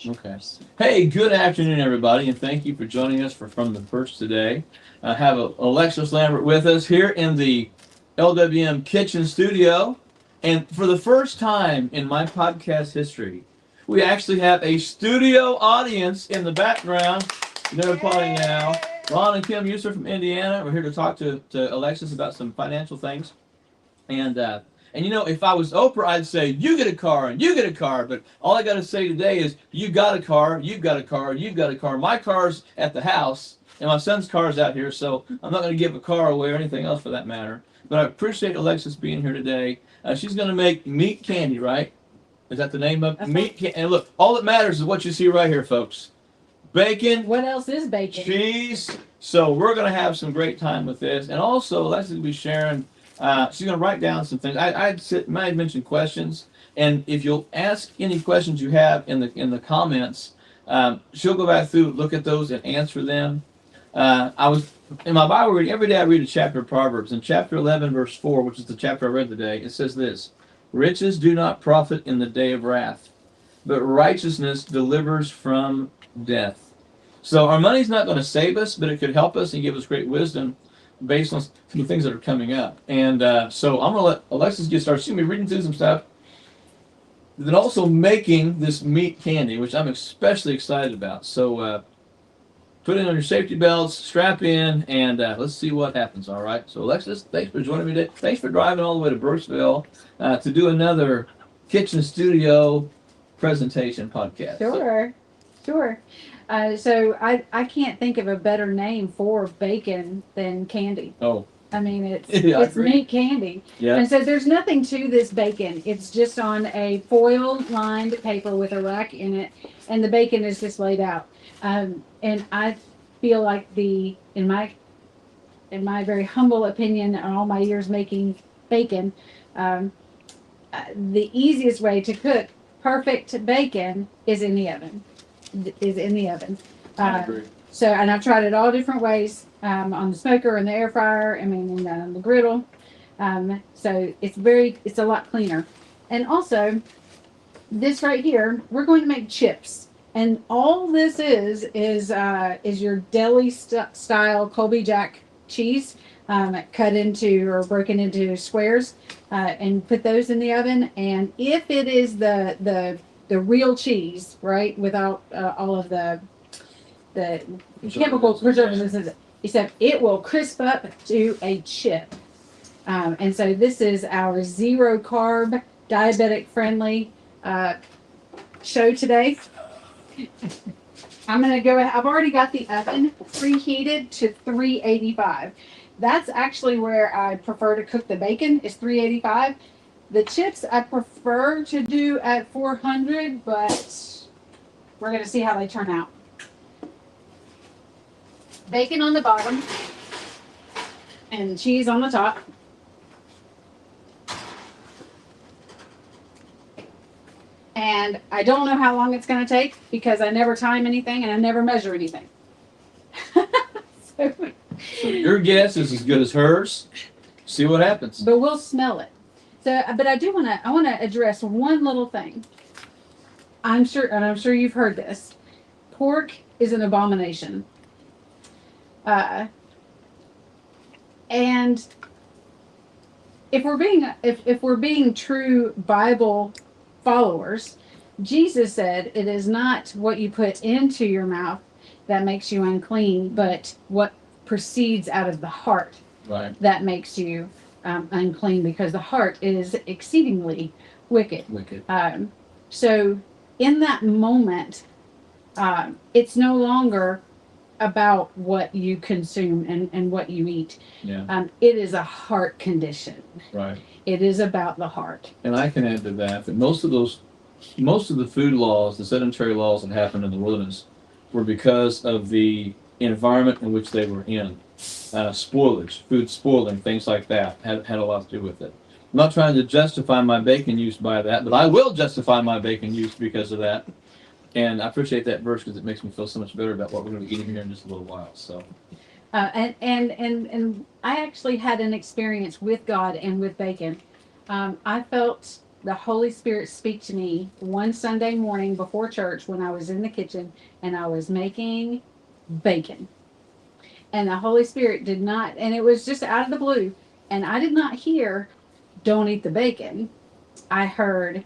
Okay. Hey, good afternoon, everybody, and thank you for joining us from the Perch today. I have Alexis Lambert with us here in the LWM kitchen studio. And for the first time in my podcast history, we actually have a studio audience in the background. They're applauding now. Ron and Kim User from Indiana. We're here to talk to Alexis about some financial things. And you know, if I was Oprah, I'd say, you get a car and you get a car. But all I got to say today is, you got a car, you've got a car, you've got a car. My car's at the house, and my son's car's out here, so I'm not going to give a car away or anything else for that matter. But I appreciate Alexis being here today. She's going to make meat candy, right? Is that the name of meat candy? And look, all that matters is what you see right here, folks. Bacon. What else is bacon? Cheese. So we're going to have some great time with this. And also, Alexis will be sharing. She's going to write down some things. Might mention questions, and if you'll ask any questions you have in the comments, she'll go back through, look at those, and answer them. I was in my Bible reading every day. I read a chapter of Proverbs. In chapter 11, verse 4, which is the chapter I read today, it says this: "Riches do not profit in the day of wrath, but righteousness delivers from death." So our money's not going to save us, but it could help us and give us great wisdom based on some things that are coming up. And so I'm going to let Alexis get started. She's going to be reading through some stuff. Then also making this meat candy, which I'm especially excited about. So put in on your safety belts, strap in, and let's see what happens, all right? So Alexis, thanks for joining me today. Thanks for driving all the way to Brooksville to do another kitchen studio presentation podcast. Sure. So I can't think of a better name for bacon than candy. Oh. I mean, it's meat candy. Yeah. And so there's nothing to this bacon. It's just on a foil-lined paper with a rack in it, and the bacon is just laid out. And I feel like in my very humble opinion, in all my years making bacon, the easiest way to cook perfect bacon is in the oven. I agree. So, and I've tried it all different ways, on the smoker and the air fryer, and the griddle. So it's a lot cleaner. And also, this right here, we're going to make chips. And all this is your deli style Colby Jack cheese, cut into or broken into squares, and put those in the oven. And if it is the real cheese, right, without all of the chemical preservatives, except it will crisp up to a chip. And so this is our zero carb, diabetic friendly show today. I'm gonna go. I've already got the oven preheated to 385. That's actually where I prefer to cook the bacon, is 385. The chips I prefer to do at 400, but we're going to see how they turn out. Bacon on the bottom and cheese on the top. And I don't know how long it's going to take because I never time anything and I never measure anything. So your guess is as good as hers. See what happens. But we'll smell it. So, but I want to address one little thing. I'm sure you've heard this. Pork is an abomination. And if we're being true Bible followers, Jesus said it is not what you put into your mouth that makes you unclean, but what proceeds out of the heart, right, that makes you unclean, because the heart is exceedingly wicked. So in that moment, it's no longer about what you consume and what you eat. Yeah. It is a heart condition. Right. It is about the heart. And I can add to that most of the food laws, the sedentary laws that happened in the wilderness, were because of the environment in which they were in. Spoilage, food spoiling, things like that had a lot to do with it. I'm not trying to justify my bacon use by that, but I will justify my bacon use because of that. And I appreciate that verse because it makes me feel so much better about what we're going to be eating here in just a little while. So, and I actually had an experience with God and with bacon. I felt the Holy Spirit speak to me one Sunday morning before church when I was in the kitchen and I was making bacon. And the Holy Spirit did not, and it was just out of the blue. And I did not hear, don't eat the bacon. I heard,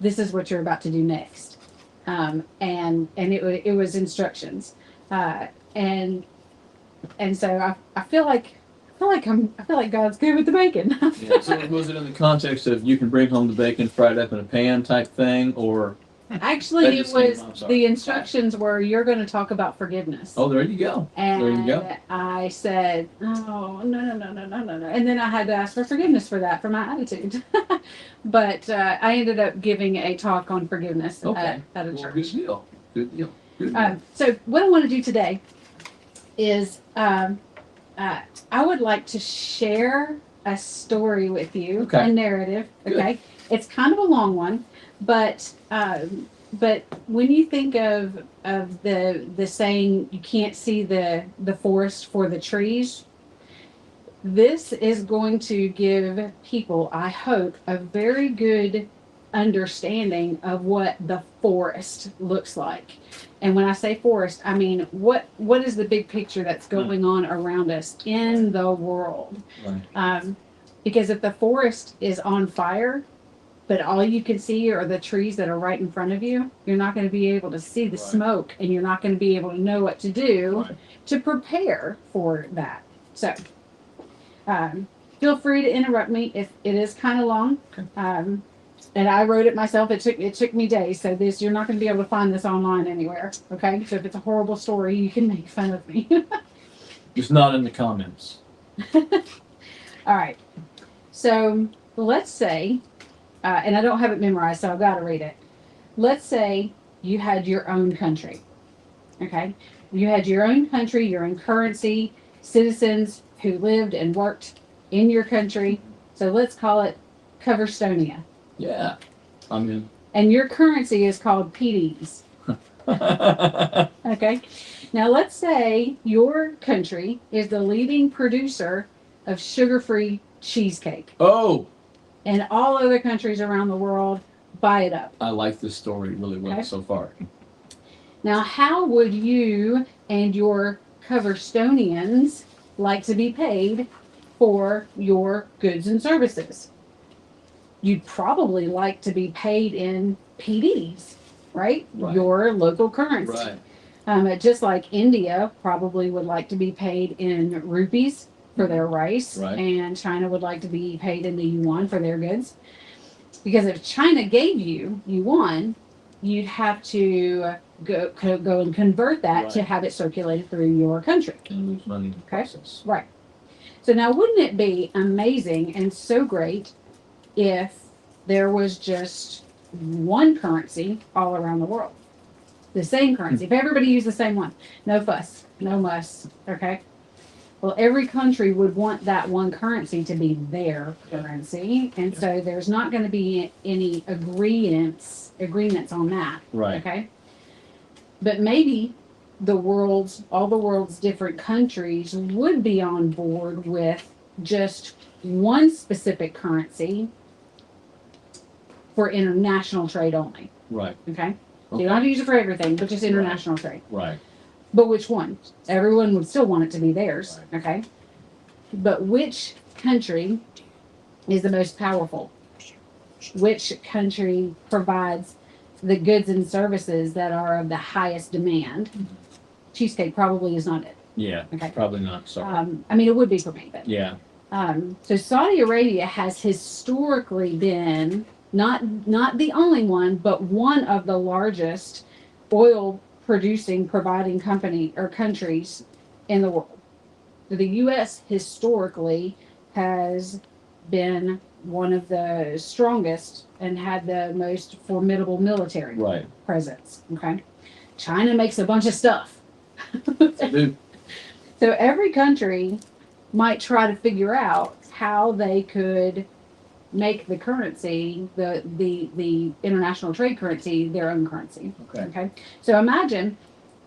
this is what you're about to do next. And it was instructions. Uh, and and so I feel like God's good with the bacon. Yeah. So was it in the context of you can bring home the bacon fried up in a pan type thing, or Actually, That it just came- was I'm sorry. the instructions were you're going to talk about forgiveness. oh, there you go. There you go. And I said, oh, no. And then I had to ask for forgiveness for that, for my attitude. But I ended up giving a talk on forgiveness Okay. at a Well, church. good deal. Good deal. Good deal. So what I want to do today is I would like to share a story with you, Okay. a narrative. Good. Okay, it's kind of a long one, but when you think of the saying, you can't see the forest for the trees. This is going to give people, I hope, a very good understanding of what the forest looks like. And when I say forest, I mean what is the big picture that's going on around us in the world? Right. Because if the forest is on fire, but all you can see are the trees that are right in front of you, you're not going to be able to see the Right. smoke, and you're not going to be able to know what to do Right. to prepare for that. So, feel free to interrupt me if it is kind of long. Okay. And I wrote it myself. It took me days. So you're not going to be able to find this online anywhere. Okay. So if it's a horrible story, you can make fun of me. Just not in the comments. All right. So let's say, and I don't have it memorized, so I've got to read it. Let's say you had your own country. Okay. You had your own country, your own currency, citizens who lived and worked in your country. So let's call it Coverstonia. Yeah. I'm in. And your currency is called PDs. Okay. Now let's say your country is the leading producer of sugar-free cheesecake. Oh, And all other countries around the world buy it up. I like this story really well Okay. so far. Now, how would you and your Coverstonians like to be paid for your goods and services? You'd probably like to be paid in PDs, right? Right. Your local currency. Right. Just like India probably would like to be paid in rupees for their rice, Right. and China would like to be paid in the yuan for their goods. Because if China gave you yuan, you'd have to go and convert that to Right. have it circulated through your country. And lose money in the Okay. process. Right. So now, wouldn't it be amazing and so great if there was just one currency all around the world? The same currency. If everybody used the same one. No fuss, no muss. Okay. Well, every country would want that one currency to be their currency. And so there's not going to be any agreements on that. Right. Okay. But maybe all the world's different countries would be on board with just one specific currency for international trade only. Right. Okay. So Okay. you don't have to use it for everything, but just international trade. Right. But which one? Everyone would still want it to be theirs. Right. Okay. But which country is the most powerful? Which country provides the goods and services that are of the highest demand? Cheesecake probably is not it. Yeah. Okay. Probably not. Sorry. I mean, it would be for me, but Yeah. so Saudi Arabia has historically been not the only one, but one of the largest oil providing company or countries in the world. The U.S. historically has been one of the strongest and had the most formidable military Right. presence. Okay, China makes a bunch of stuff. They do. So every country might try to figure out how they could make the currency, the international trade currency, their own currency. Okay. Okay. So imagine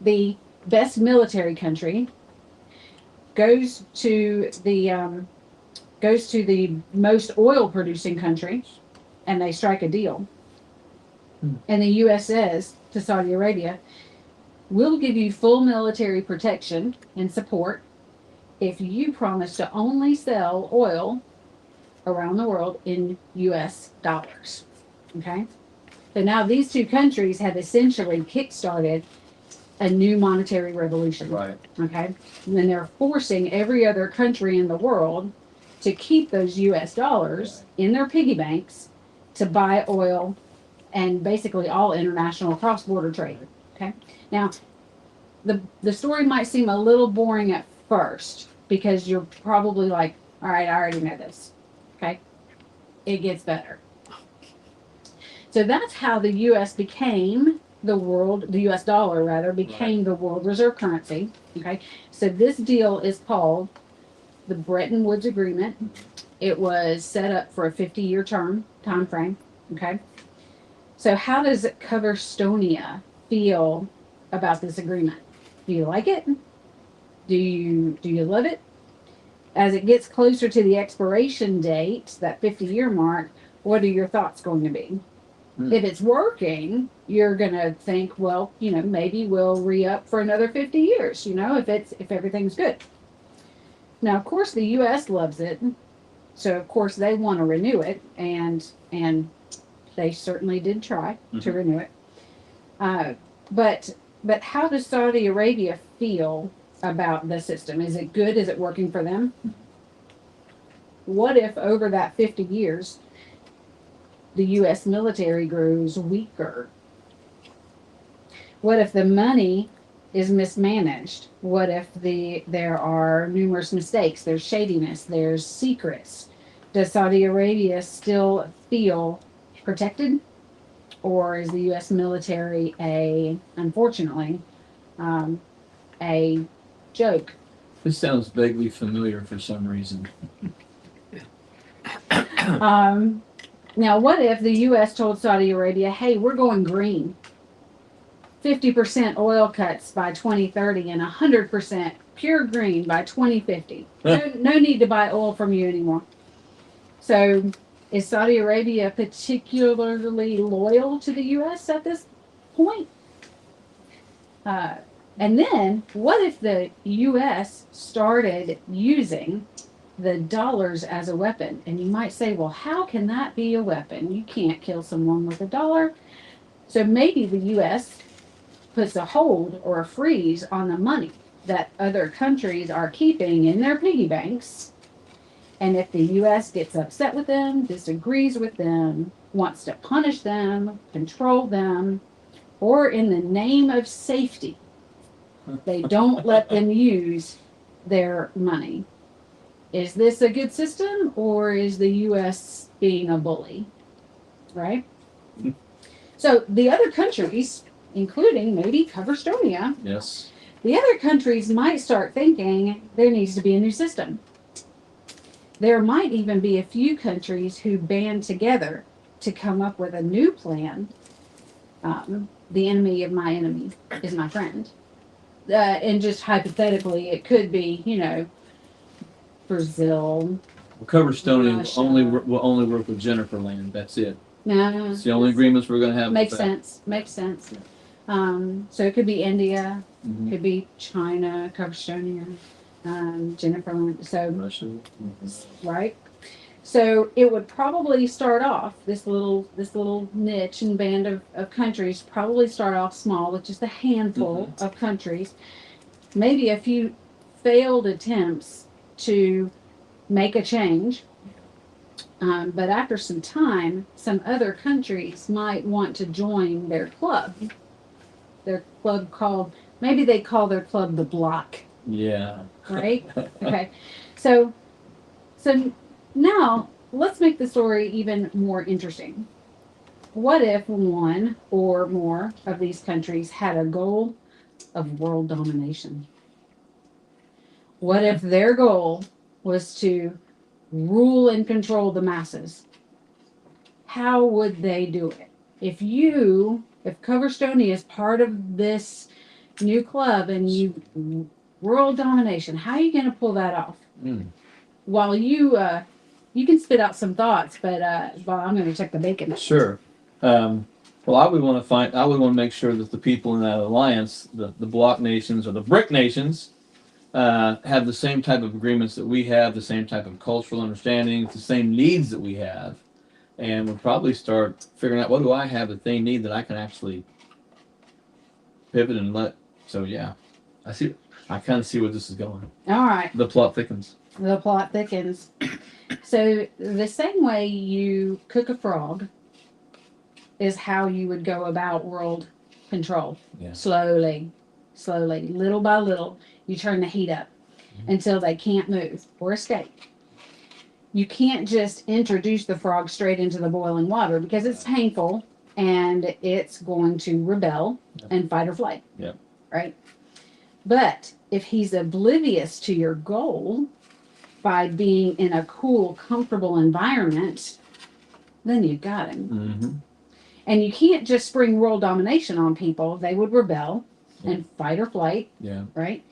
the best military country goes to the most oil producing country and they strike a deal. Hmm. And the U.S. says to Saudi Arabia, we'll give you full military protection and support if you promise to only sell oil around the world in U.S. dollars. Okay? So now these two countries have essentially kickstarted a new monetary revolution. Right. Okay? And then they're forcing every other country in the world to keep those U.S. dollars in their piggy banks to buy oil and basically all international cross-border trade. Okay? Now, the story might seem a little boring at first because you're probably like, all right, I already know this. Okay? It gets better. So that's how the U.S. became the U.S. dollar rather, became the world reserve currency. Okay? So this deal is called the Bretton Woods Agreement. It was set up for a 50-year time frame. Okay? So how does Coverstonia feel about this agreement? Do you like it? Do you love it? As it gets closer to the expiration date, that 50-year mark, what are your thoughts going to be? If it's working, you're going to think, well, maybe we'll re-up for another 50 years, if everything's good. Now, of course, the U.S. loves it. So, of course, they want to renew it, and they certainly did try to renew it. But how does Saudi Arabia feel about the system? Is it good? Is it working for them? What if over that 50 years, the U.S. military grows weaker? What if the money is mismanaged? What if there are numerous mistakes? There's shadiness. There's secrets. Does Saudi Arabia still feel protected? Or is the U.S. military unfortunately, a joke? This sounds vaguely familiar for some reason. Now, what if the U.S. told Saudi Arabia, hey, we're going green. 50% oil cuts by 2030 and 100% pure green by 2050. No need to buy oil from you anymore. So is Saudi Arabia particularly loyal to the U.S. at this point? And then, what if the U.S. started using the dollars as a weapon? And you might say, well, how can that be a weapon? You can't kill someone with a dollar. So maybe the U.S. puts a hold or a freeze on the money that other countries are keeping in their piggy banks. And if the U.S. gets upset with them, disagrees with them, wants to punish them, control them, or in the name of safety, they don't let them use their money. Is this a good system, or is the U.S. being a bully? Right? So the other countries, including maybe Coverstonia, Yes. the other countries might start thinking there needs to be a new system. There might even be a few countries who band together to come up with a new plan. The enemy of my enemy is my friend. And just hypothetically, it could be, Brazil. Well, Coverstonia Russia. will only work with Jennifer Land. That's it. No. It's the only agreements we're going to have. Makes sense. Makes sense. So it could be India, could be China, Coverstonia, Jennifer Land. So Russia. right. So it would probably start off, this little niche and band of countries probably start off small with just a handful of countries, maybe a few failed attempts to make a change. But after some time, some other countries might want to join their club. Their club maybe they call their club the Bloc. Yeah. Right? Okay. So now, let's make the story even more interesting. What if one or more of these countries had a goal of world domination? What if their goal was to rule and control the masses? How would they do it? If Coverstonia is part of this new club and world domination, how are you going to pull that off? While you You can spit out some thoughts, but well, I'm going to check the bacon. Sure. Well, I would want to make sure that the people in that alliance, the block nations or the brick nations, have the same type of agreements that we have, the same type of cultural understandings, the same needs that we have, and we'll probably start figuring out what do I have that they need that I can actually pivot and let. So yeah, I see. I kind of see where this is going. All right. The plot thickens. The plot thickens. So the same way you cook a frog is how you would go about world control. Yeah. Slowly, little by little, you turn the heat up until they can't move or escape. You can't just introduce the frog straight into the boiling water because it's painful and it's going to rebel and fight or flight. Yep. Right? But if he's oblivious to your goal by being in a cool, comfortable environment, then you've got him. Mm-hmm. And you can't just spring world domination on people. They would rebel and fight or flight. Yeah. Right?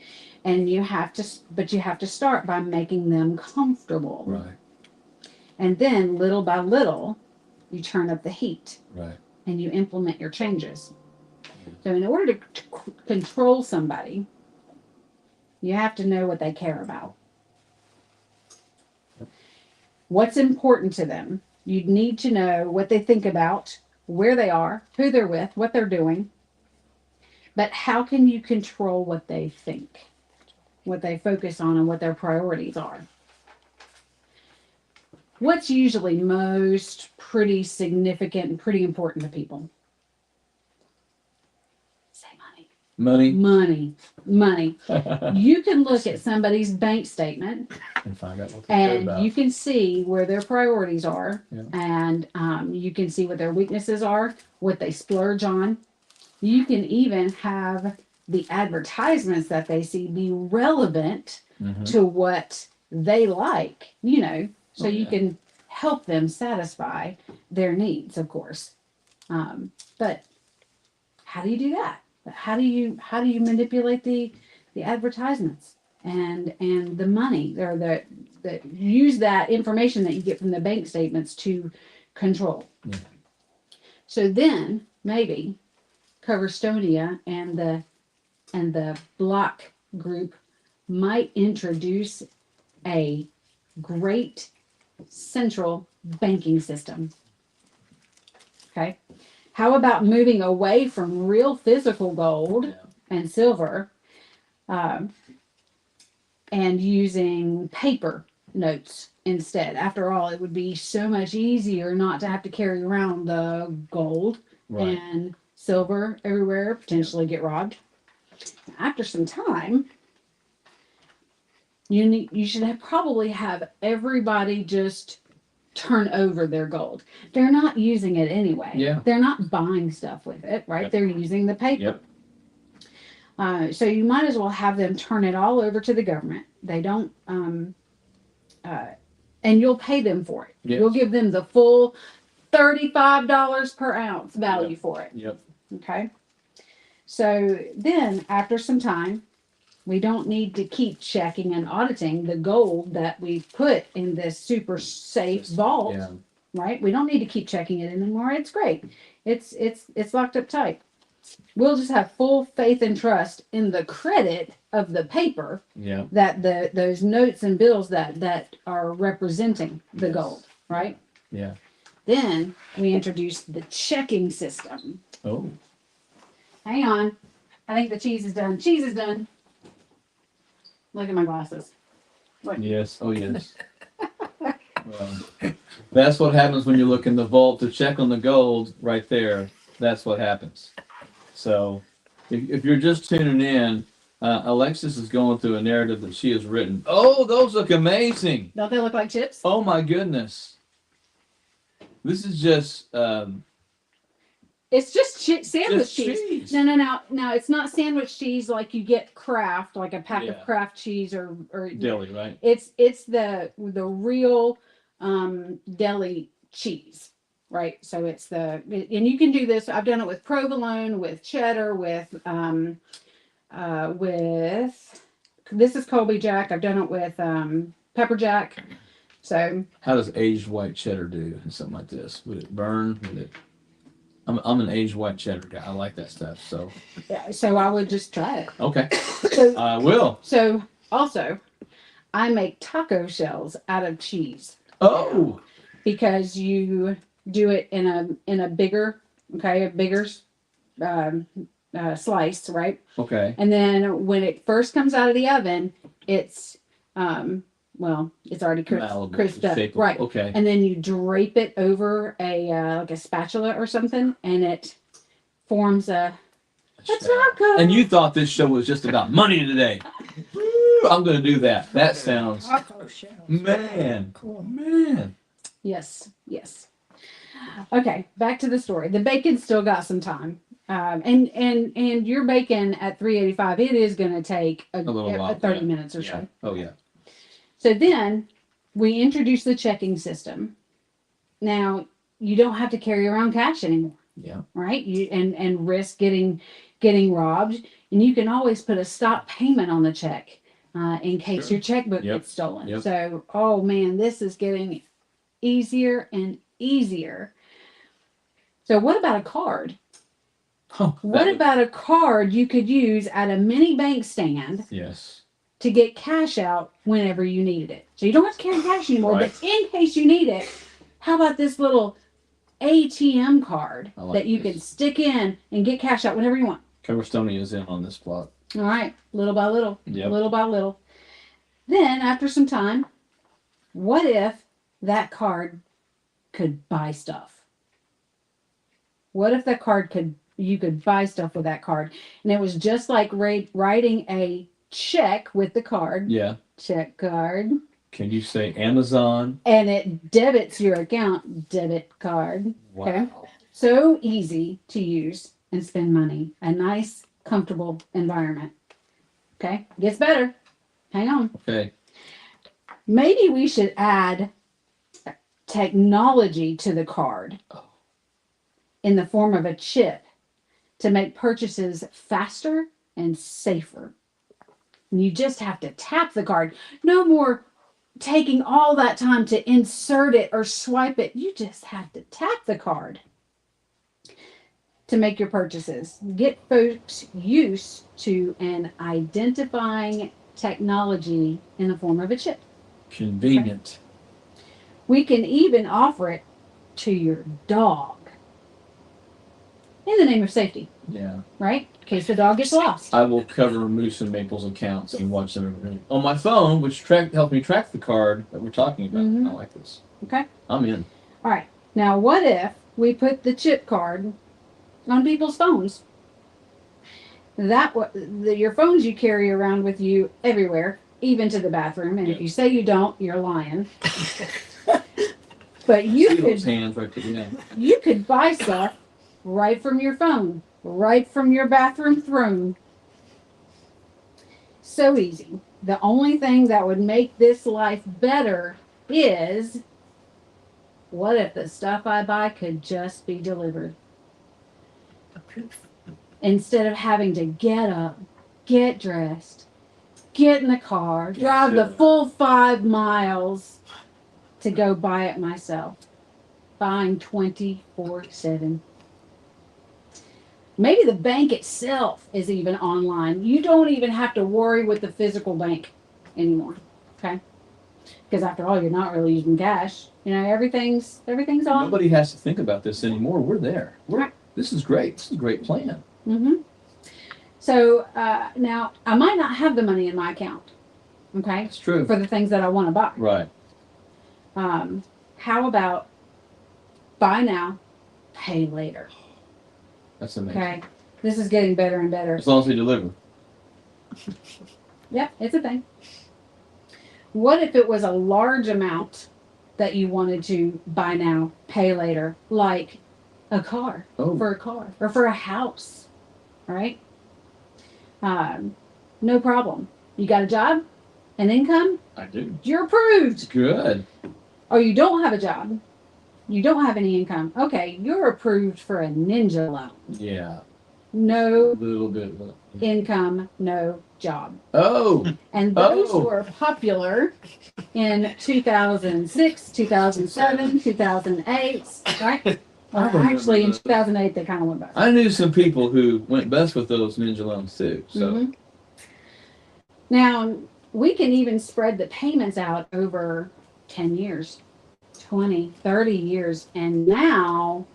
And you have to start by making them comfortable. Right. And then little by little, you turn up the heat. Right. And you implement your changes. So in order to control somebody, you have to know what they care about. What's important to them. You need to know what they think about, where they are, who they're with, what they're doing. But how can you control what they think, what they focus on, and what their priorities are? What's usually most pretty significant and pretty important to people? Say money. Money. You can look at somebody's bank statement and find out what they care about. And you can see where their priorities are. Yeah. And you can see what their weaknesses are, what they splurge on. You can even have the advertisements that they see be relevant to what they like, so you can help them satisfy their needs, of course. But how do you do that? How do you manipulate the advertisements and the money or the use that information that you get from the bank statements to control? Yeah. So then maybe Coverstonia and the block group might introduce a great central banking system. Okay. How about moving away from real physical gold and silver and using paper notes instead? After all, it would be so much easier not to have to carry around the gold and silver everywhere, potentially get robbed. After some time, you should probably have everybody just turn over their gold. They're not using it anyway. Yeah. They're not buying stuff with it, right? Yep. They're using the paper. Yep. So you might as well have them turn it all over to the government. They don't, and you'll pay them for it. Yes. You'll give them the full $35 per ounce value for it. Yep. Okay. So then after some time, we don't need to keep checking and auditing the gold that we put in this super safe vault, right? We don't need to keep checking it anymore. It's great. It's locked up tight. We'll just have full faith and trust in the credit of the paper that those notes and bills that are representing the gold, right? Yeah. Then we introduce the checking system. Oh. Hang on. I think the cheese is done. Cheese is done. Look at my glasses. Look. Yes. Oh, yes. Well, that's what happens when you look in the vault to check on the gold right there. That's what happens. So if you're just tuning in, Alexis is going through a narrative that she has written. Oh, those look amazing. Don't they look like chips? Oh, my goodness. This is just... it's just sandwich just cheese. No, it's not sandwich cheese like you get Kraft, like a pack of Kraft cheese or deli, right? It's the real deli cheese, right? So and you can do this. I've done it with provolone, with cheddar, with this is Colby Jack. I've done it with pepper jack. So How does aged white cheddar do in something like this? Would it burn? Would it? I'm an aged white cheddar guy. I like that stuff. So yeah, so I would just try it. okay, So I will. so also I make taco shells out of cheese. Oh, Because you do it in a bigger, okay, a bigger um, slice, right? okay. And then when it first comes out of the oven, it's well, it's already Malleable, crisped up, shapeable. right? Okay. And then you drape it over a like a spatula or something, and it forms a taco. And you thought this show was just about money today. Woo, I'm going to do that. That sounds, Taco shells. man, Cool. man. Yes, yes. Okay, back to the story. The bacon still got some time. And your bacon at 385, it is going to take a little while, 30 yeah. minutes or Yeah. so. Oh, yeah. So then we introduced the checking system. Now you don't have to carry around cash anymore, Yeah. right? You and risk getting robbed, and you can always put a stop payment on the check in case Sure. your checkbook Yep. gets stolen. Yep. So, oh man, this is getting easier and easier. So what about a card? Oh, What about a card you could use at a mini bank stand Yes. to get cash out whenever you needed it? So you don't have to carry cash anymore, Right. but in case you need it, how about this little ATM card I like that you this. can stick in and get cash out whenever you want? Coverstone is in on this plot. All right, little by little, Yep. little by little. Then after some time, what if that card could buy stuff? What if that card you could buy stuff with that card, and it was just like writing a check with the card, Yeah. check card, Can you say Amazon? and it debits your account, debit card. Wow. Okay. So easy to use and spend money. A nice, comfortable environment. Okay, gets better. Hang on. Okay. Maybe we should add technology to the card in the form of a chip to make purchases faster and safer. And you just have to tap the card. No more taking all that time to insert it or swipe it. You just have to tap the card to make your purchases. Get folks used to an identifying technology in the form of a chip. Convenient. We can even offer it to your dog in the name of safety, Yeah. right? In case the dog gets lost. I will cover Moose and Maple's accounts and watch them every day on my phone, which helps me track the card that we're talking about. Mhm. I like this. Okay. I'm in. All right. Now, what if we put the chip card on people's phones? Your phones you carry around with you everywhere, even to the bathroom. And if you say you don't, you're lying. But See those hands right there. you could buy stuff right from your phone, right from your bathroom throne. So easy. The only thing that would make this life better is, what if the stuff I buy could just be delivered? Instead of having to get up, get dressed, get in the car, drive the full 5 miles to go buy it myself. Buying 24/7. Maybe the bank itself is even online. You don't even have to worry with the physical bank anymore. Okay? Because after all, you're not really using cash. You know, everything's on. Nobody has to think about this anymore. We're there. Right. This is great. This is a great plan. Mm-hmm. So now I might not have the money in my account. Okay? It's true. For the things that I want to buy. Right. How about buy now, pay later? That's amazing. Okay. This is getting better and better. As long as we deliver. Yep, it's a thing. What if it was a large amount that you wanted to buy now, pay later, like a car, for a car, or for a house, right? No problem. You got a job, an income, I do. you're approved. Good. Or you don't have a job, you don't have any income. Okay, you're approved for a ninja loan. Yeah. no little bit. income, no job. Oh, And those Oh. were popular in 2006, 2007, 2008, right? Well, I remember actually, in those. 2008, they kind of went back. I knew some people who went best with those ninja loans too. So Mhm. Now, we can even spread the payments out over 10 years, 20, 30 years, and now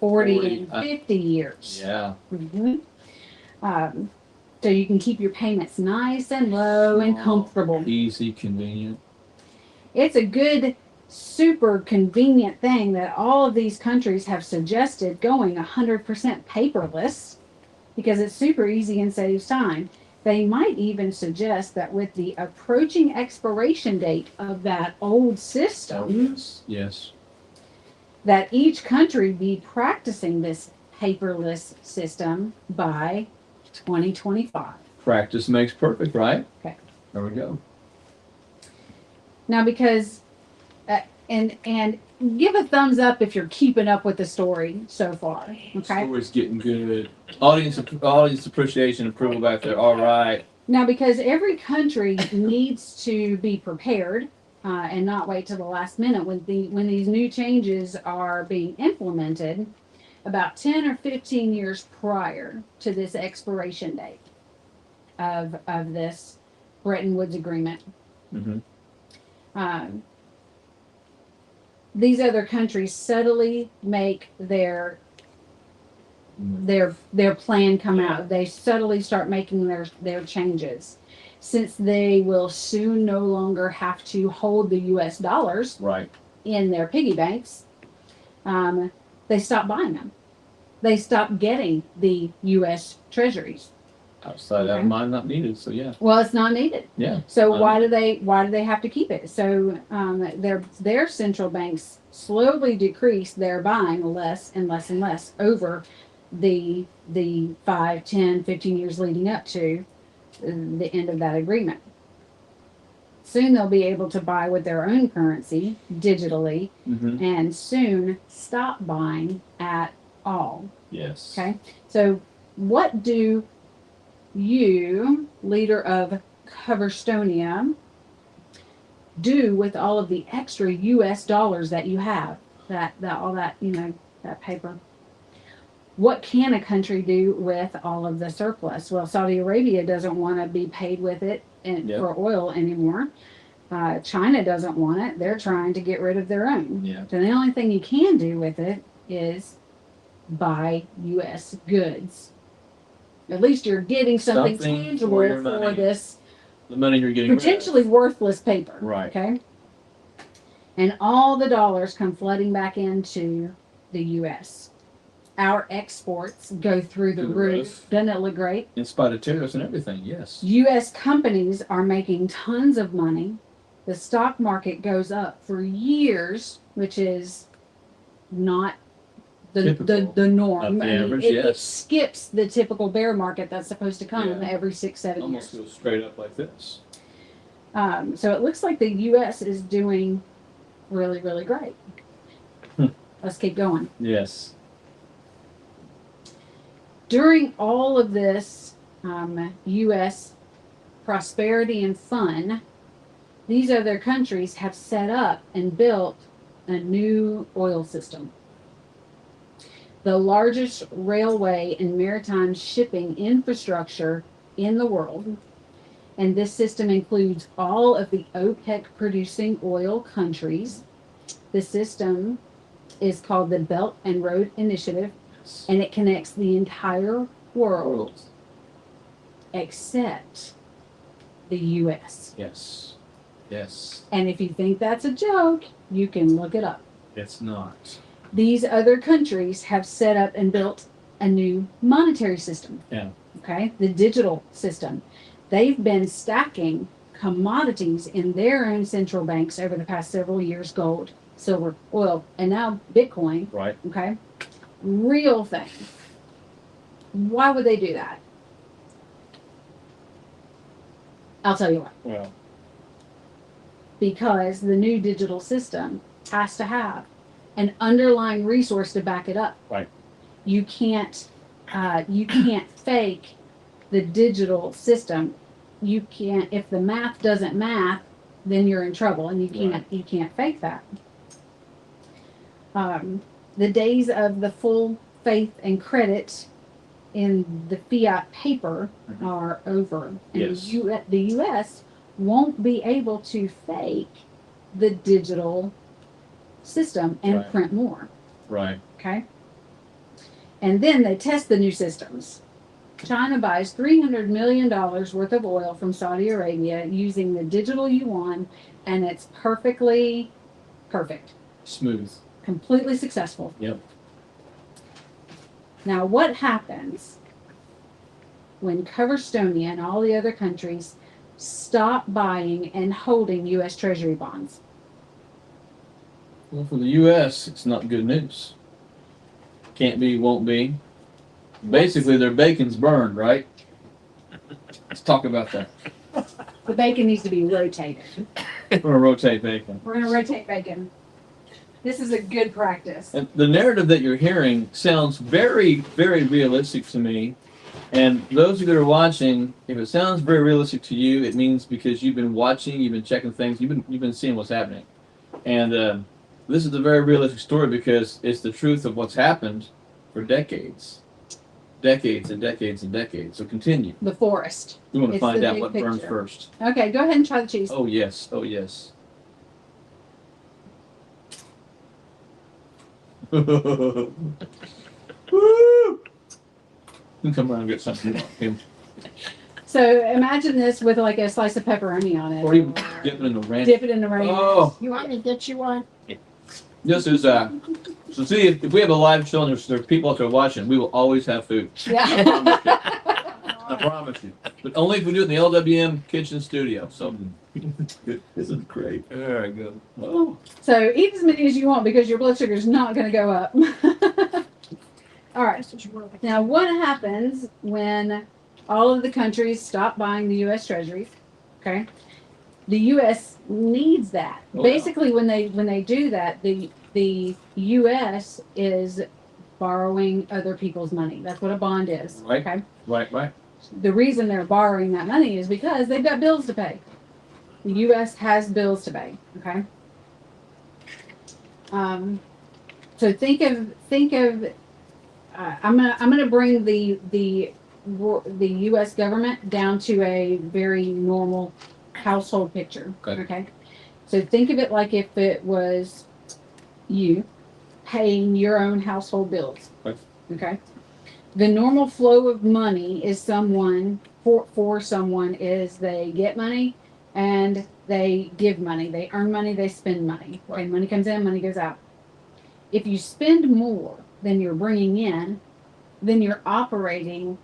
40 and 50 years. yeah, Mhm. Um, so you can keep your payments nice and low and comfortable. easy, convenient. It's a good, super convenient thing that all of these countries have suggested going 100% paperless because it's super easy and saves time. They might even suggest that with the approaching expiration date of that old system, Yes. that each country be practicing this paperless system by 2025. Practice makes perfect, right? Okay. There we go. Now, because and give a thumbs up if you're keeping up with the story so far. Okay. Story's getting good. Audience appreciation, approval back there. All right. Now, because every country needs to be prepared and not wait till the last minute when these new changes are being implemented, about 10 or 15 years prior to this expiration date of this Bretton Woods Agreement. Mm-hmm. These other countries subtly make their plan come out. They subtly start making their changes. Since they will soon no longer have to hold the US dollars right in their piggy banks, they stop buying them. They stop getting the US treasuries. Outside that mine not needed, so yeah. Well, it's not needed. Yeah. So why do they have to keep it? So their central banks slowly decrease their buying less and less and less over the 5, 10, 15 years leading up to the end of that agreement. Soon they'll be able to buy with their own currency digitally, and soon stop buying at all. Yes. Okay. So what do you, leader of Coverstonia, do with all of the extra US dollars that you have? That all that, that paper. What can a country do with all of the surplus? Well, Saudi Arabia doesn't want to be paid with it for oil anymore. China doesn't want it. They're trying to get rid of their own. Yeah. So the only thing you can do with it is buy US goods. At least you're getting something tangible for this. The money you're getting potentially worthless paper. Right. Okay. And all the dollars come flooding back into the US. Our exports go through the roof. Doesn't it look great? In spite of tariffs and everything, yes. US companies are making tons of money. The stock market goes up for years, which is not the norm. Not the average, it skips the typical bear market that's supposed to come every 6-7 years. Almost goes straight up like this. So it looks like the U.S. is doing really, really great. Let's keep going. Yes. During all of this U.S. prosperity and fun, these other countries have set up and built a new oil system. The largest railway and maritime shipping infrastructure in the world. And this system includes all of the OPEC producing oil countries. The system is called the Belt and Road Initiative, and it connects the entire world except the U.S. Yes. Yes. And if you think that's a joke, you can look it up. It's not. These other countries have set up and built a new monetary system. Yeah. Okay, the digital system. They've been stacking commodities in their own central banks over the past several years: gold, silver, oil, and now Bitcoin. Right. Okay, real thing. Why would they do that? I'll tell you why. Well. Because the new digital system has to have an underlying resource to back it up. Right. You can't you can't fake the digital system. You can't, if the math doesn't math, then you're in trouble, and you can't fake that. The days of the full faith and credit in the fiat paper are over. And Yes. the U.S. won't be able to fake the digital system and Right. print more. Right. Okay? And then they test the new systems. China buys $300 million worth of oil from Saudi Arabia using the digital yuan, and it's perfectly perfect. Smooth. Completely successful. Yep. Now, what happens when Coverstonia and all the other countries stop buying and holding U.S. Treasury bonds? Well, for the U.S., it's not good news. Can't be, won't be. Basically, their bacon's burned, right? Let's talk about that. The bacon needs to be rotated. We're going to rotate bacon. We're going to rotate bacon. This is a good practice. And the narrative that you're hearing sounds very, very realistic to me. And those of you that are watching, if it sounds very realistic to you, it means because you've been watching, you've been checking things, you've been seeing what's happening. And this is a very realistic story because it's the truth of what's happened for decades. Decades and decades and decades. So continue. The forest. We want to It's find the out big what burns picture. first. Okay, go ahead and try the cheese. Oh, yes. Oh, yes. Woo! You can come around and get something. Him. So imagine this with like a slice of pepperoni on it. Or even dip it in the ranch. Dip it in the rain. Oh, You want me to get you one? this is so see if we have a live show and there's people out there watching, we will always have food. Yeah. I promise you. But only if we do it in the LWM kitchen studio. So this is great. There I go. Oh. So eat as many as you want because your blood sugar is not going to go up. All right. Now, what happens when all of the countries stop buying the U.S. Treasuries? Okay. The U.S. needs that. Oh, Basically, when they do that, the U.S. is borrowing other people's money. That's what a bond is. Right. Okay. Right. The reason they're borrowing that money is because they've got bills to pay. The U.S. has bills to pay. Okay. So think of. I'm gonna bring the U.S. government down to a very normal household picture. Okay. So think of it like if it was you paying your own household bills. Right. Okay. The normal flow of money is for someone is they get money and they give money. They earn money, they spend money. Okay, money comes in, money goes out. If you spend more than you're bringing in, then you're operating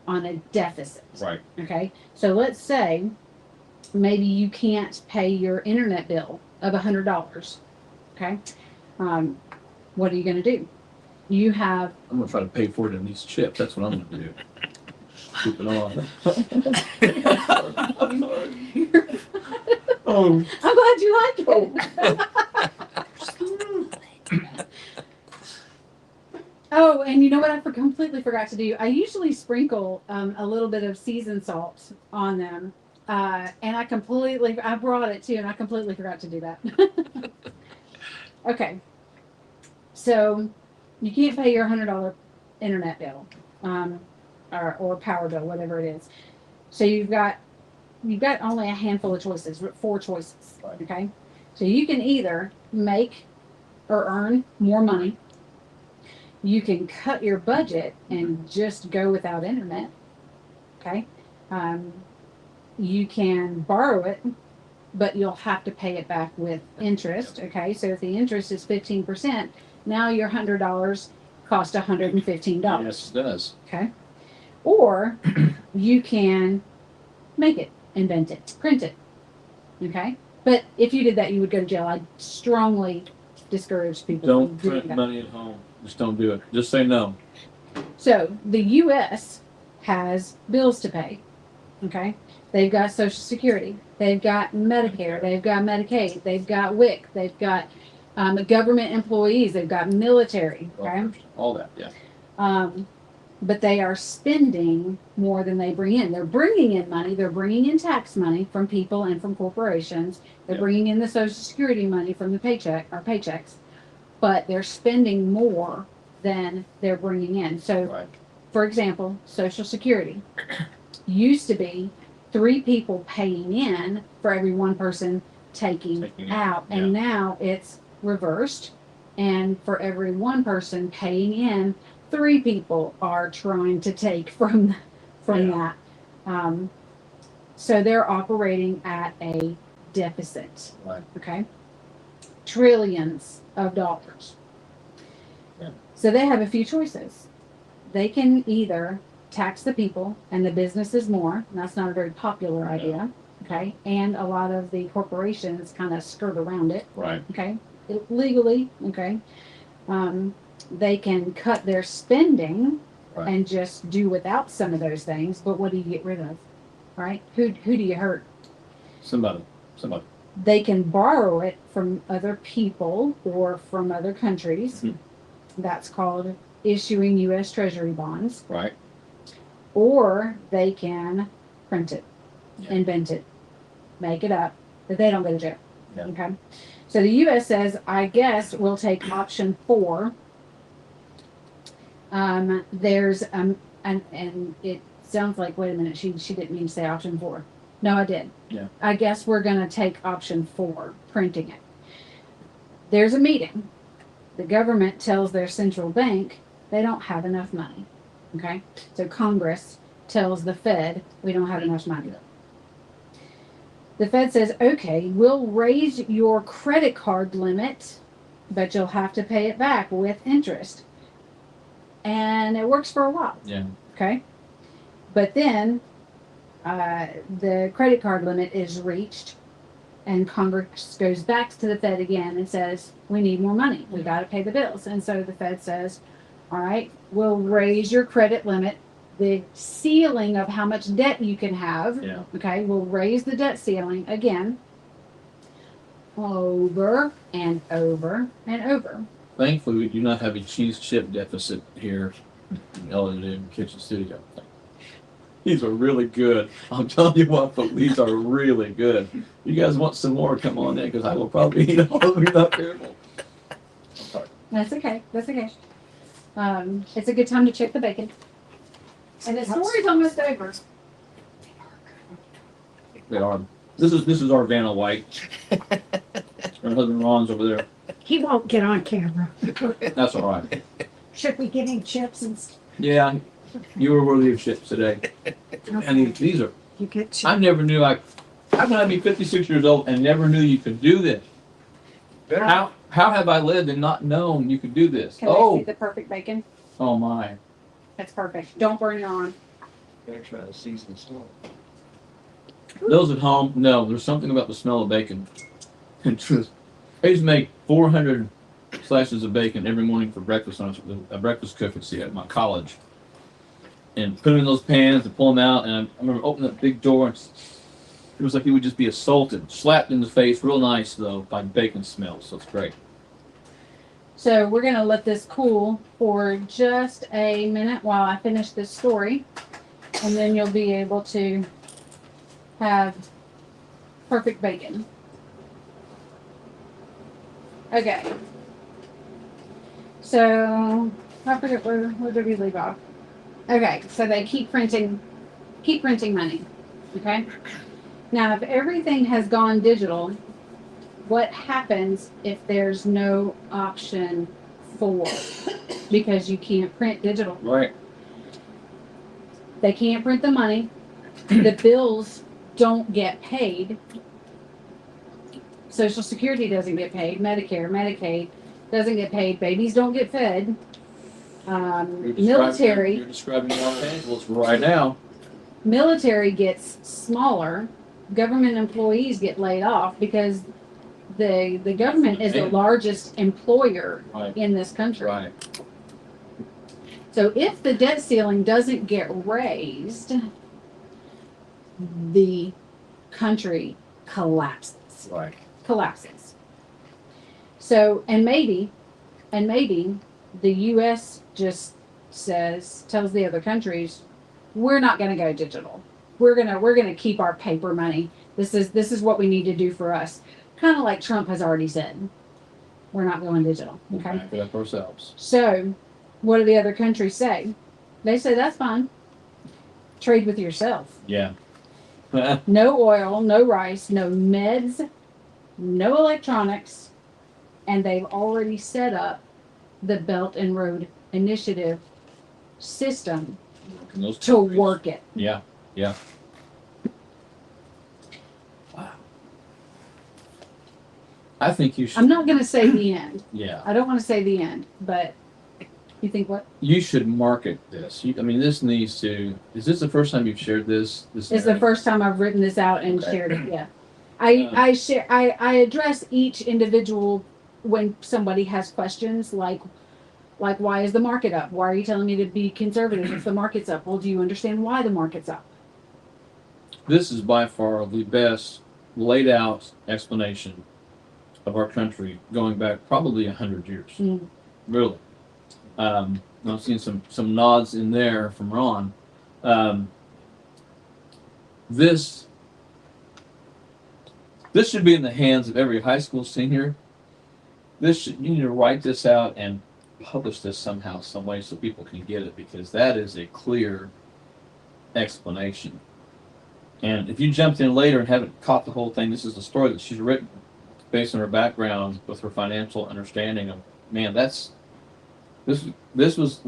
on a deficit. Right. Okay. So let's say maybe you can't pay your internet bill of $100. Okay. What are you going to do? You have. I'm gonna try to pay for it in these chips. That's what I'm gonna do. Keep it on. Oh. I'm glad you like it. Oh, and you know what I completely forgot to do? I usually sprinkle a little bit of seasoned salt on them. And I brought it too, and I completely forgot to do that. Okay. So you can't pay your $100 internet bill or power bill, whatever it is. So you've got only a handful of choices, 4 choices. Right. Okay. So you can either make or earn more money. You can cut your budget and just go without internet. Okay. You can borrow it, but you'll have to pay it back with interest. Okay. So if the interest is 15%, now your $100 cost $115. Yes, it does. Okay. Or you can make it, invent it, print it. Okay. But if you did that, you would go to jail. I strongly discourage people Don't from doing print that. money at home. Just don't do it. Just say no. So the U.S. has bills to pay. Okay. They've got Social Security. They've got Medicare. They've got Medicaid. They've got WIC. They've got government employees. They've got military. Okay. All that, yeah. but they are spending more than they bring in. They're bringing in money. They're bringing in tax money from people and from corporations. They're Yep. bringing in the Social Security money from the paychecks, but they're spending more than they're bringing in. So, Right. for example, Social Security used to be 3 people paying in for every 1 person taking Taking out, out, and now it's reversed. And for every 1 person paying in, 3 people are trying to take from Yeah. that. So they're operating at a deficit. Right. Okay, trillions of dollars. Yeah. So they have a few choices. They can either tax the people and the businesses more, and that's not a very popular idea. Okay, and a lot of the corporations kind of skirt around it. Right. Okay, legally. Okay, they can cut their spending Right. and just do without some of those things. But what do you get rid of? Right? Who do you hurt? Somebody. They can borrow it from other people or from other countries. Mhm. That's called issuing U.S. Treasury bonds. Right. Or they can print it, Yeah. invent it, make it up, but they don't go to jail. Yeah. Okay. So the U.S. says, I guess we'll take option 4. There's and it sounds like, wait a minute, she didn't mean to say option 4. No, I did. Yeah. I guess we're gonna take option 4, printing it. There's a meeting. The government tells their central bank they don't have enough money. Okay? So Congress tells the Fed we don't have enough money. The Fed says, okay, we'll raise your credit card limit, but you'll have to pay it back with interest. And it works for a while. Yeah. Okay? But then the credit card limit is reached, and Congress goes back to the Fed again and says, we need more money. We got to pay the bills. And so the Fed says, all right, we'll raise your credit limit, the ceiling of how much debt you can have. Yeah. Okay, we'll raise the debt ceiling again, over and over and over. Thankfully, we do not have a cheese chip deficit here in the Elevated Kitchen Studio. These are really good. I'm telling you what, folks, these are really good. You guys want some more? Come on in, because I will probably eat all of them if you're not careful. Sorry. That's okay. That's okay. It's a good time to check the bacon. And the story's almost over. They are. This is our Vanna White. Her husband Ron's over there. He won't get on camera. That's all right. Should we get him chips and Yeah, you were worthy of chips today. And these are. you get chips? I never knew how can I be 56 years old and never knew you could do this? How have I lived and not known you could do this? Can I see the perfect bacon? Oh my. That's perfect. Don't burn your arm. Better try to season salt. Those at home, no, there's something about the smell of bacon. I used to make 400 slices of bacon every morning for breakfast on a breakfast cookie at my college. And put them in those pans and pull them out. And I remember opening that big door. And it was like you would just be assaulted, slapped in the face, real nice though, by bacon smell. So it's great. So we're going to let this cool for just a minute while I finish this story. And then you'll be able to have perfect bacon. Okay. So I forget where did we leave off? Okay, so they keep printing money. Okay. Now, if everything has gone digital, what happens if there's no option 4? Because you can't print digital. Right. They can't print the money. The bills don't get paid. Social Security doesn't get paid. Medicare, Medicaid doesn't get paid. Babies don't get fed. Military. You're describing Los Angeles right now. Military gets smaller. Government employees get laid off because the government is the largest employer Right. in this country. Right. So if the debt ceiling doesn't get raised, the country collapses. Right. Collapses. So, and maybe the U.S. just tells the other countries, we're not going to go digital. We're gonna keep our paper money. This is what we need to do for us. Kind of like Trump has already said, we're not going digital. We'll Okay. back it up ourselves. So, what do the other countries say? They say that's fine. Trade with yourself. Yeah. No oil, no rice, no meds, no electronics, and they've already set up the Belt and Road Initiative system Those to countries. work it. Yeah. Yeah. Wow. I think you should. I'm not going to say the end. Yeah. I don't want to say the end, but you think what? You should market this. I mean, this needs to. Is this the first time you've shared this? It's the first time I've written this out and Okay. shared it. Yeah, I address each individual when somebody has questions like why is the market up? Why are you telling me to be conservative if the market's up? Well, do you understand why the market's up? This is by far the best laid out explanation of our country going back probably 100 years. Mm. Really. I've seen some nods in there from Ron. This should be in the hands of every high school senior. You need to write this out and publish this somehow, some way, so people can get it, because that is a clear explanation. And if you jumped in later and haven't caught the whole thing, this is the story that she's written based on her background with her financial understanding of, man, this was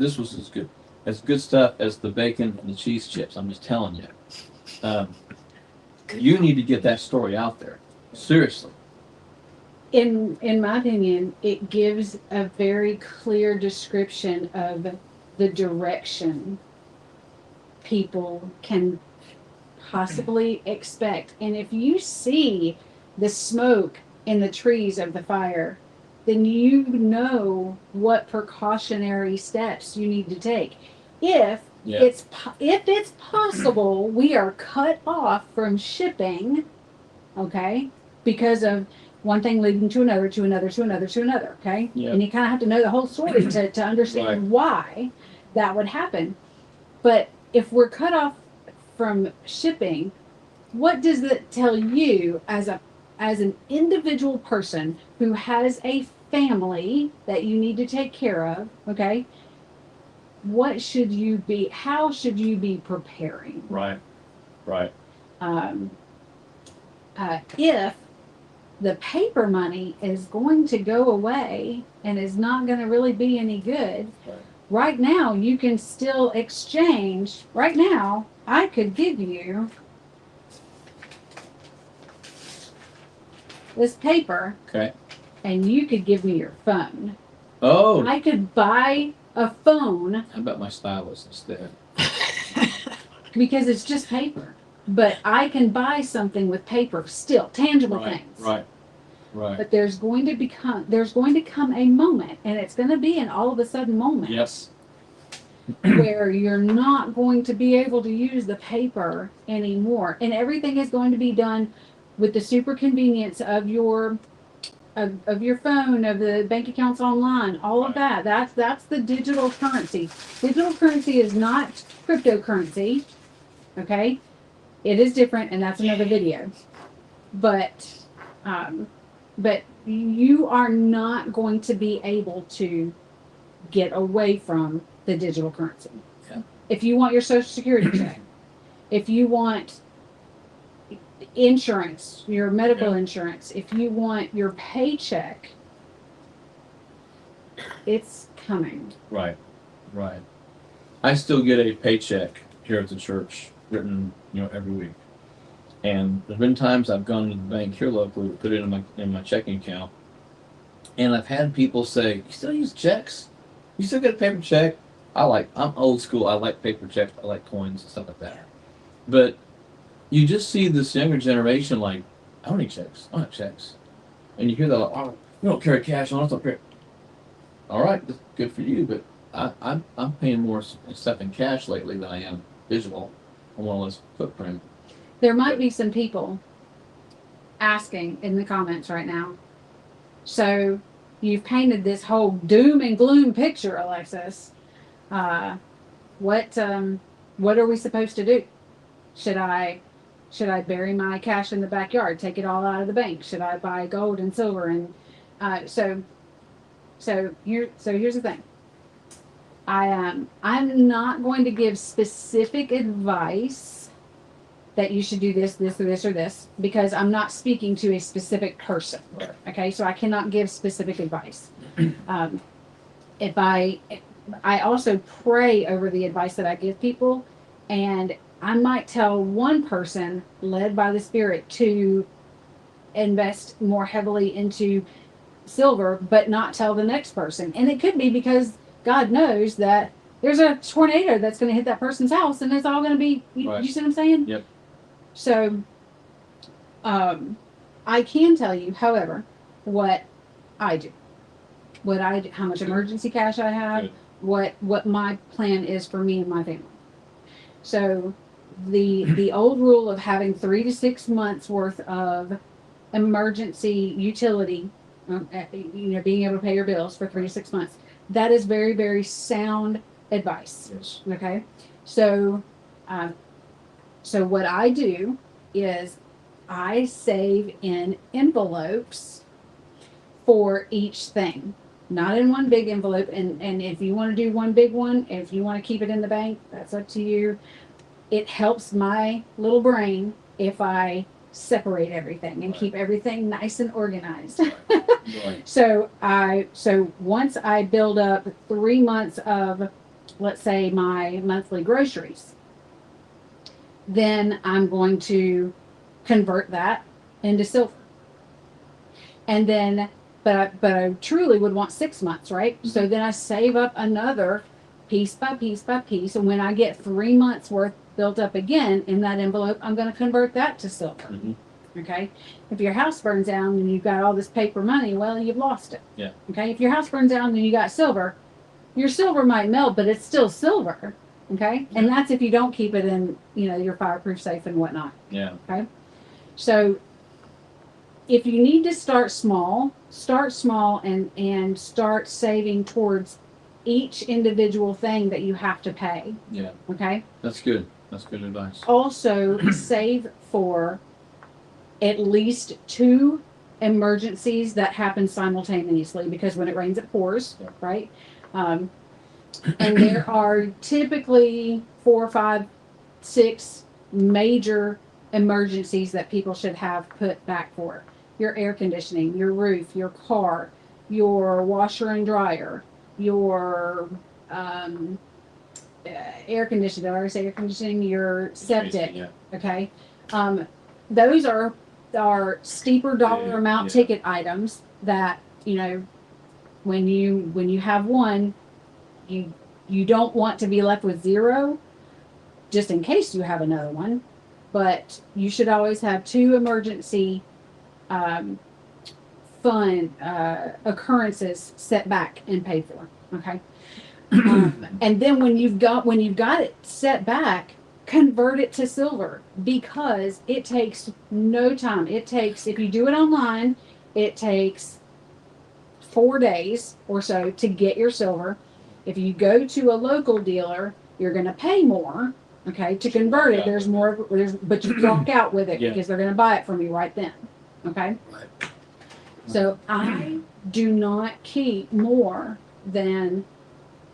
as good stuff as the bacon and the cheese chips. I'm just telling you. You need to get that story out there. Seriously. In my opinion, it gives a very clear description of the direction people can possibly expect. And if you see the smoke in the trees of the fire, then you know what precautionary steps you need to take. If it's possible, we are cut off from shipping, okay, because of one thing leading to another, to another, to another, to another, okay? Yeah. And you kind of have to know the whole story to understand Right. why that would happen. But if we're cut off from shipping, what does that tell you as an individual person who has a family that you need to take care of, okay? How should you be preparing? Right. If the paper money is going to go away and is not going to really be any good, right now you can still exchange. Right now, I could give you this paper, Okay. and you could give me your phone. Oh, I could buy a phone how about my stylus instead? because it's just paper. But I can buy something with paper still, tangible things. Right. But there's going to come a moment, and it's going to be an all of a sudden moment. Yes. Where you're not going to be able to use the paper anymore, and everything is going to be done with the super convenience of your phone, of the bank accounts online, all of that. That's the digital currency. Digital currency is not cryptocurrency. Okay, it is different, and that's another video. But you are not going to be able to get away from the digital currency. Yeah. If you want your Social Security check, if you want insurance, your medical insurance, if you want your paycheck, it's coming. Right. I still get a paycheck here at the church written, every week. And there's been times I've gone to the bank here locally to put it in my checking account, and I've had people say, "You still use checks? You still get a paper check?" I'm old school. I like paper checks. I like coins and stuff like that. But you just see this younger generation like, "I don't need checks. I don't have checks," and you hear that, like, "Oh, you don't carry cash on us up here." All right, that's good for you, but I'm paying more stuff in cash lately than I am digital. I want less footprint. There might be some people asking in the comments right now. So you've painted this whole doom and gloom picture, Alexis. What are we supposed to do? Should I bury my cash in the backyard, take it all out of the bank? Should I buy gold and silver? And here's the thing. I'm not going to give specific advice that you should do this, this, or this, or this, because I'm not speaking to a specific person. Right. Okay, so I cannot give specific advice. If I also pray over the advice that I give people, and I might tell one person led by the Spirit to invest more heavily into silver, but not tell the next person. And it could be because God knows that there's a tornado that's going to hit that person's house, and it's all going to be. Right. You see what I'm saying? Yep. So, I can tell you, however, what I do, how much emergency cash I have, Good. what my plan is for me and my family. So, the old rule of having 3 to 6 months worth of emergency utility, being able to pay your bills for 3 to 6 months, that is very, very sound advice. Yes. Okay, so what I do is I save in envelopes for each thing, not in one big envelope. And if you want to do one big one, if you want to keep it in the bank, that's up to you. It helps my little brain if I separate everything and Right. keep everything nice and organized. Right. So once I build up 3 months of, let's say, my monthly groceries, then I'm going to convert that into silver. And then, but I truly would want 6 months, right? Mm-hmm. So then I save up another piece by piece by piece. And when I get 3 months worth built up again in that envelope, I'm going to convert that to silver. Mm-hmm. Okay. If your house burns down and you've got all this paper money, well, you've lost it. Yeah. Okay. If your house burns down and you got silver, your silver might melt, but it's still silver. Okay. And that's if you don't keep it in, your fireproof safe and whatnot. Yeah. Okay. So if you need to start small and start saving towards each individual thing that you have to pay. Yeah. Okay. That's good. That's good advice. Also save for at least 2 emergencies that happen simultaneously, because when it rains it pours. Yeah. Right. And there are typically 4, 5, 6 major emergencies that people should have put back for: your air conditioning, your roof, your car, your washer and dryer, your air conditioning. Did I already say air conditioning? Your septic. Yeah. Okay. Those are steeper dollar Yeah, amount yeah. ticket items that, when you have one, you don't want to be left with 0, just in case you have another one. But you should always have 2 emergency fund occurrences set back and paid for. Okay. And then when you've got it set back, convert it to silver, because it takes no time. It takes, if you do it online, it takes 4 days or so to get your silver. If you go to a local dealer, you're going to pay more, okay, to convert it. There's more, but you walk out with it, Yeah. because they're going to buy it from you right then, okay? Right. So I do not keep more than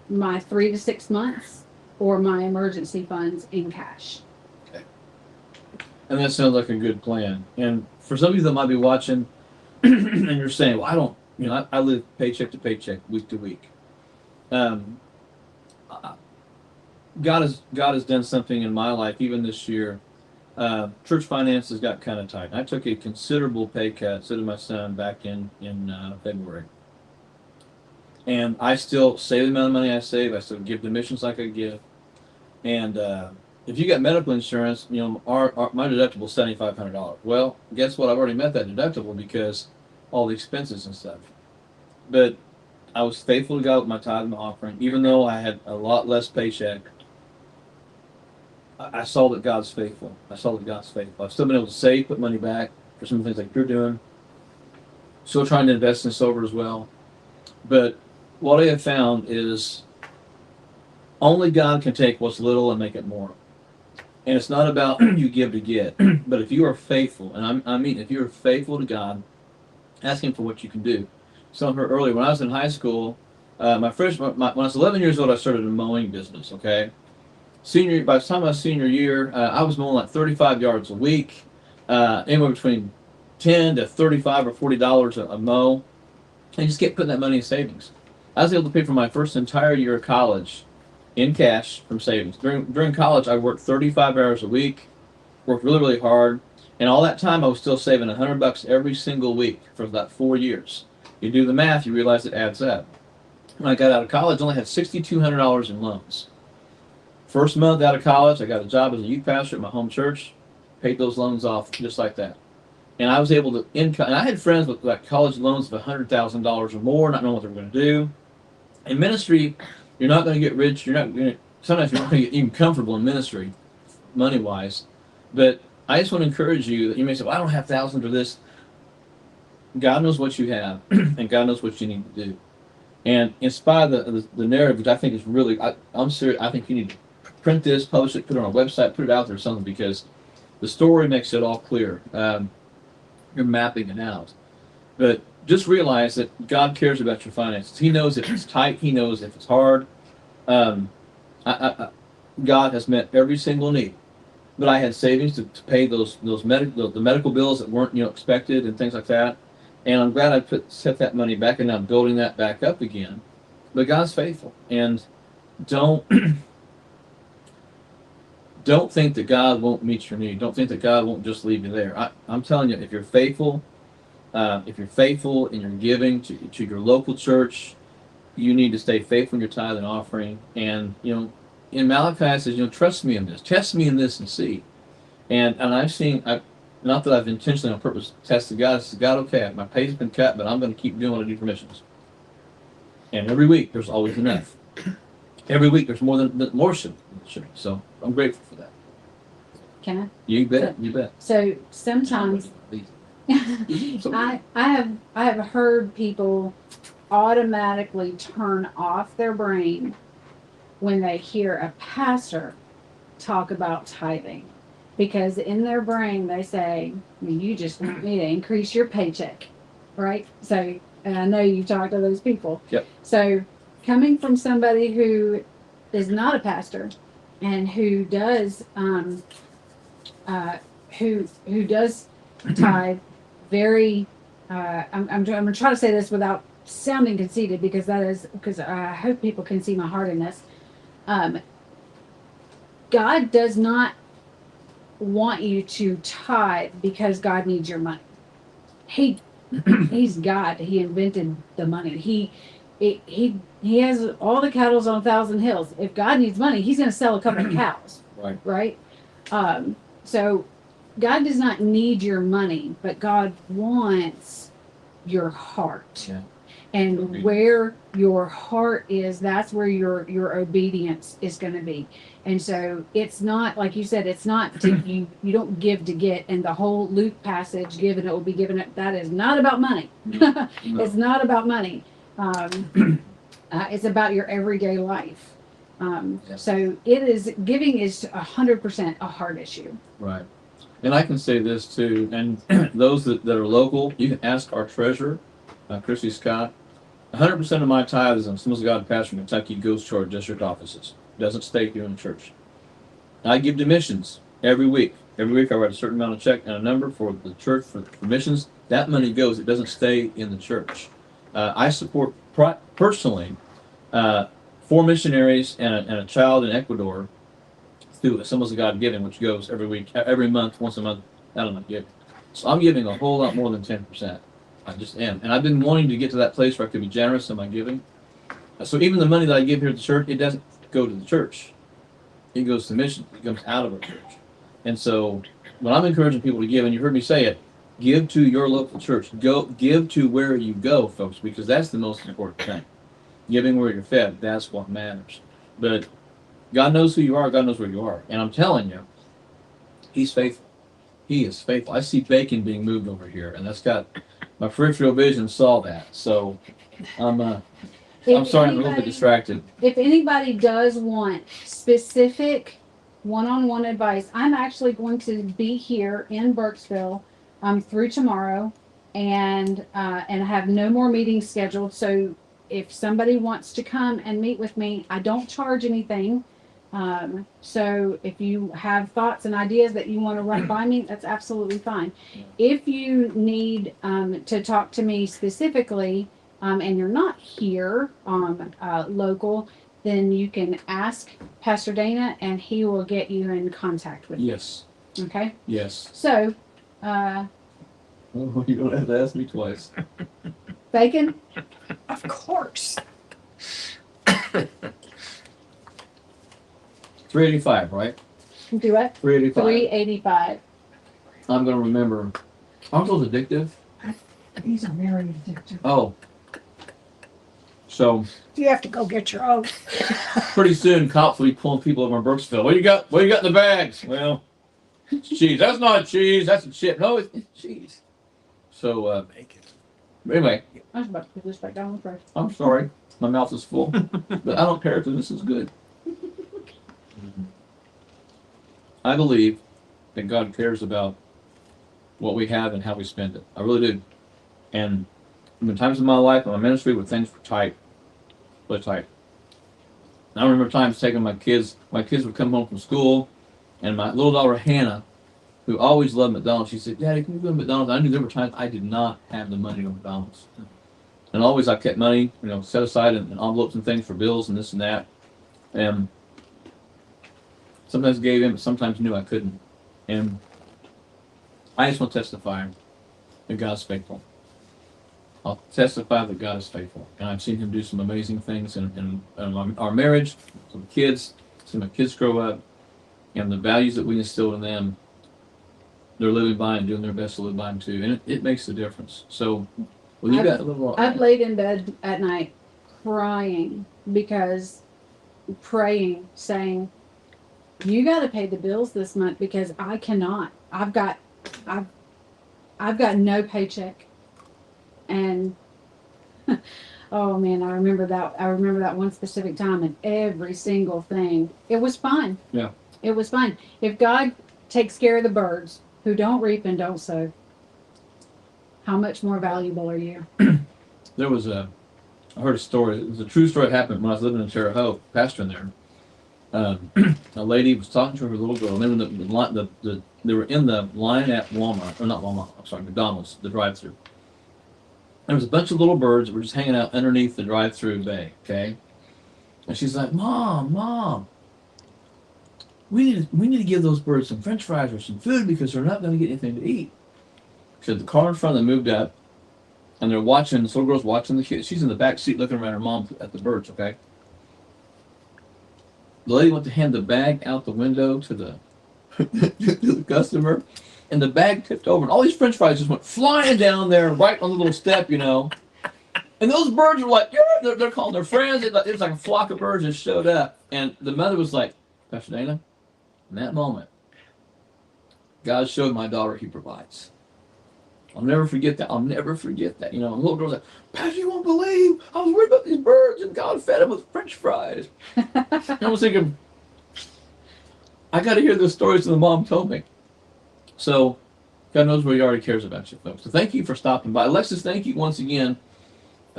my 3 to 6 months or my emergency funds in cash. And that sounds like a good plan. And for some of you that might be watching and you're saying, well, I don't, I live paycheck to paycheck, week to week. God has done something in my life, even this year. Church finances got kind of tight. I took a considerable pay cut, so did my son, back in February. And I still save the amount of money I save. I still give the missions like I give. And if you got medical insurance, my deductible is $7,500. Well, guess what? I've already met that deductible because all the expenses and stuff. But I was faithful to God with my tithe and my offering, even though I had a lot less paycheck. I saw that God's faithful. I've still been able to save, put money back for some things like you're doing. Still trying to invest in silver as well. But what I have found is Only God can take what's little and make it more. And it's not about you give to get, but if you are faithful, and I mean, if you are faithful to God, ask Him for what you can do. So I heard earlier when I was in high school, when I was 11 years old, I started a mowing business. Okay, by the time I was senior year, I was mowing like 35 yards a week, anywhere between 10 to 35 or $40 a mow, and just kept putting that money in savings. I was able to pay for my first entire year of college in cash from savings. During college, I worked 35 hours a week, worked really, really hard, and all that time I was still saving $100 every single week for about 4 years. You do the math, you realize it adds up. When I got out of college, I only had $6,200 in loans. First month out of college, I got a job as a youth pastor at my home church, paid those loans off just like that. And I was able to income, and I had friends with like college loans of $100,000 or more, not knowing what they were going to do. In ministry, you're not going to get rich. Sometimes you're not going to get even comfortable in ministry, money-wise. But I just want to encourage you that you may say, well, I don't have thousands or this. God knows what you have, and God knows what you need to do. And in spite of the narrative, which I think is really, I'm serious, I think you need to print this, publish it, put it on a website, put it out there or something, because the story makes it all clear. You're mapping it out. But just realize that God cares about your finances. He knows if it's tight. He knows if it's hard. God has met every single need. But I had savings to pay the medical bills that weren't expected and things like that. And I'm glad I set that money back, and I'm building that back up again. But God's faithful, and don't think that God won't meet your need. Don't think that God won't just leave you there. I'm telling you, if you're faithful in your giving to your local church, you need to stay faithful in your tithe and offering. And in Malachi it says, trust me in this, test me in this, and see. And I've seen, not that I've intentionally on purpose tested God. I said, God, okay, my pay's been cut, but I'm going to keep doing what I do for missions. And every week there's always enough. Every week there's more should. So I'm grateful for that. Can I? You bet. You bet. So sometimes I have heard people automatically turn off their brain when they hear a pastor talk about tithing, because in their brain they say, you just want me to increase your paycheck, right? So, and I know you talk to those people. Yep. So coming from somebody who is not a pastor and who does who does tithe very I'm going to try to say this without sounding conceited, because I hope people can see my heart in this. God does not want you to tithe because God needs your money. He's God. He invented the money. He has all the cattle on 1,000 hills. If God needs money, He's going to sell a couple of cows. Right. So God does not need your money, but God wants your heart. Yeah. And where your heart is, that's where your obedience is going to be. And so it's not, like you said, it's not you don't give to get. And the whole Luke passage, give and it will be given, that is not about money. No. It's not about money. It's about your everyday life. So giving is 100% a heart issue. Right. And I can say this too, and those that are local, you can ask our treasurer, Christy Scott. 100% of my tithe is on Assemblies of God Pastor in Kentucky, goes to our district offices. Doesn't stay here in the church. I give to missions every week. Every week I write a certain amount of check and a number for the church for missions. That money goes. It doesn't stay in the church. I support personally 4 missionaries and a child in Ecuador through Assemblies of God Giving, which goes every month, once a month. I don't know, giving. So I'm giving a whole lot more than 10%. I just am. And I've been wanting to get to that place where I can be generous in my giving. So even the money that I give here at the church, it doesn't go to the church. It goes to mission. It comes out of our church. And so when I'm encouraging people to give, and you heard me say it, give to your local church. Go give to where you go, folks, because that's the most important thing. Giving where you're fed, that's what matters. But God knows who you are. God knows where you are. And I'm telling you, He's faithful. He is faithful. I see bacon being moved over here, and that's got my peripheral vision saw that. So I'm I'm sorry, I'm a little bit distracted. If anybody does want specific one-on-one advice, I'm actually going to be here in Burkesville through tomorrow, and have no more meetings scheduled. So if somebody wants to come and meet with me, I don't charge anything. So if you have thoughts and ideas that you want to run by me, that's absolutely fine. If you need to talk to me specifically, and you're not here local, then you can ask Pastor Dana and he will get you in contact with Yes. you. Okay? Yes. So, Oh, you don't have to ask me twice. bacon? Of course. 385, right? Do what? 385. 385. I'm gonna remember. Aren't those addictive? These are very addictive. Oh. So You have to go get your own. pretty soon, cops will be pulling people over in Brooksville. What do you got? What do you got in the bags? Well, it's cheese. That's not cheese. That's a chip. No, it's cheese. So anyway, I was about to put this back down first. I'm sorry. My mouth is full, but I don't care because this is good. I believe that God cares about what we have and how we spend it. I really do. And there have been times in my life, in my ministry, where things were tight, really tight. And I remember times taking my kids would come home from school, and my little daughter Hannah, who always loved McDonald's, she said, "Daddy, can we go to McDonald's?" I knew there were times I did not have the money to go to McDonald's. And always I kept money, set aside in envelopes and things for bills and this and that. And sometimes gave in, but sometimes knew I couldn't. And I just want to testify that God's faithful. I'll testify that God is faithful. And I've seen him do some amazing things in our marriage, some kids, seen my kids grow up, and the values that we instilled in them, they're living by and doing their best to live by them too. And it makes a difference. So, well, you got a little... I've laid in bed at night crying because praying, saying, "You got to pay the bills this month because I cannot. I've got no paycheck." And oh man, I remember that one specific time, and every single thing. It was fine. Yeah. It was fine. If God takes care of the birds who don't reap and don't sow, how much more valuable are you? I heard a story. It was a true story that happened when I was living in Terre Haute, pastoring there. A lady was talking to her little girl. And they were in the line at Walmart, or not Walmart, I'm sorry, McDonald's, the drive-thru. There was a bunch of little birds that were just hanging out underneath the drive-thru bay, okay? And she's like, Mom, we need to give those birds some French fries or some food because they're not going to get anything to eat. She said the car in front of them moved up, and they're watching, this little girl's watching the kids. She's in the back seat looking around her mom at the birds, okay? The lady went to hand the bag out the window to the to the customer, and the bag tipped over, and all these French fries just went flying down there, right on the little step, And those birds were like, yeah, they're calling their friends. It was like a flock of birds that showed up, and the mother was like, "Pastor Dana, in that moment, God showed my daughter He provides." I'll never forget that. And the little girl's like, "Pastor, you won't believe, I was worried about these birds, and God fed them with French fries." And I was thinking, I got to hear those stories that the mom told me. So, God knows where He already cares about you, folks. So thank you for stopping by. Alexis, thank you once again.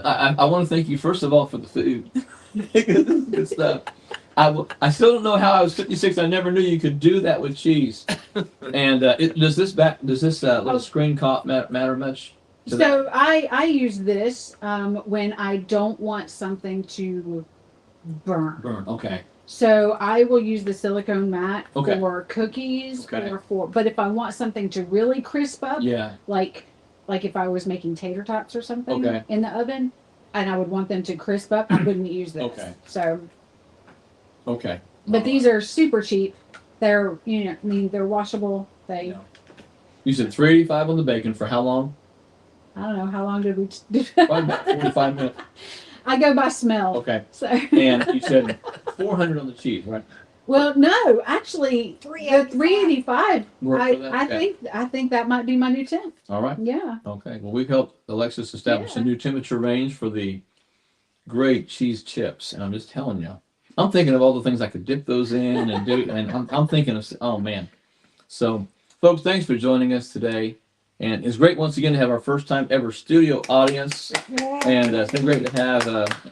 I want to thank you, first of all, for the food. This is good stuff. I still don't know how I was 56. I never knew you could do that with cheese. And does this little screen matter much? So I use this when I don't want something to burn. Okay. So I will use the silicone mat Okay. for cookies Okay. but if I want something to really crisp up, Yeah. like if I was making tater tots or something Okay. in the oven and I would want them to crisp up, I wouldn't use this. Okay. So, Okay. but these are super cheap. They're, they're washable. Yeah. You said $3.85 on the bacon for how long? I don't know, how long did we do? Probably about 45 minutes. I go by smell. Okay. So. And you said 400 on the cheese, right? Well, no, actually, the 385. Work for that? Okay. I think that might be my new temp. All right. Yeah. Okay. Well, we've helped Alexis establish a new temperature range for the great cheese chips. And I'm just telling you, I'm thinking of all the things I could dip those in and do. And I'm thinking of, oh man. So, folks, thanks for joining us today. And it's great once again to have our first time ever studio audience. And it's been great to have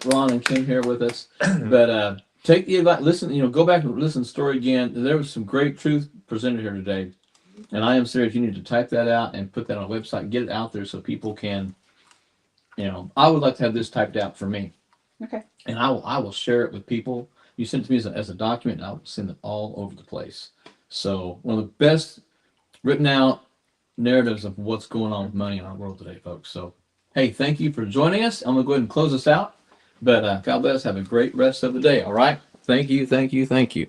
Ron and Kim here with us. But take the advice, listen, go back and listen to the story again. There was some great truth presented here today. And I am serious. You need to type that out and put that on a website, get it out there so people can, I would like to have this typed out for me. Okay. And I will share it with people. You send it to me as a document, and I will send it all over the place. So one of the best written out narratives of what's going on with money in our world today, folks. So, hey, thank you for joining us. I'm going to go ahead and close this out. But God bless. Have a great rest of the day. All right. Thank you. Thank you. Thank you.